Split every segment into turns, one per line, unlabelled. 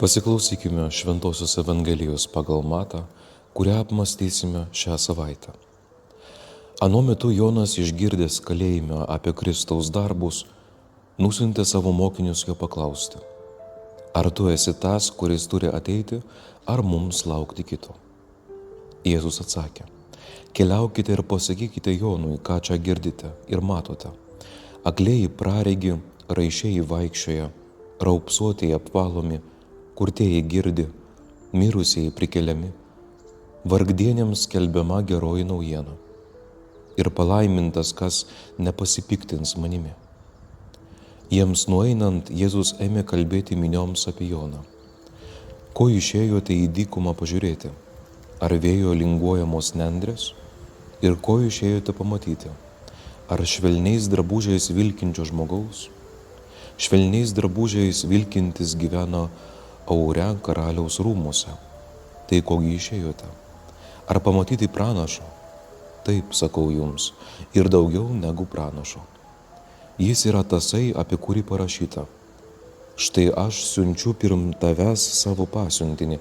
Pasiklausykime Šventosios Evangelijos pagal Matą, kurią apmąstysime šią savaitę. Anuo metu Jonas, išgirdęs kalėjime apie Kristaus darbus, nusiuntė savo mokinius jo paklausti: ar tu esi tas, kuris turi ateiti, ar mums laukti kito? Jėzus atsakė: keliaukite ir pasakykite Jonui, ką čia girdite ir matote. Aklieji praregi, raišieji vaikščioja, raupsuotieji apvalomi, kurtieji girdi, mirusieji prikeliami, vargdieniams skelbiama geroji naujiena. Ir palaimintas, kas nepasipiktins manimi. Jiems nueinant, Jėzus ėmė kalbėti minioms apie Joną. Ko išėjote į dykumą pažiūrėti? Ar vėjo linguojamos nendrės? Ir ko išėjote pamatyti? Ar švelniais drabužiais vilkinčio žmogaus? Švelniais drabužiais vilkintis gyvena aure karaliaus rūmuose. Tai kogi išėjote? Ar pamatyti pranašo? Taip, sakau jums, ir daugiau negu pranašo. Jis yra tasai, apie kurį parašyta: štai aš siunčiu pirm tavęs savo pasiuntinį,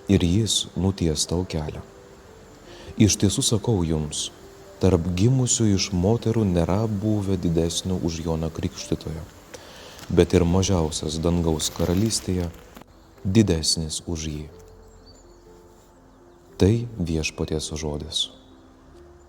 ir jis nuties tau kelią. Iš tiesų sakau jums, tarp gimusių iš moterų nėra buvę didesnio už Joną Krikštytoją, bet ir mažiausias dangaus karalystėje didesnis už jį. Tai Viešpaties žodis.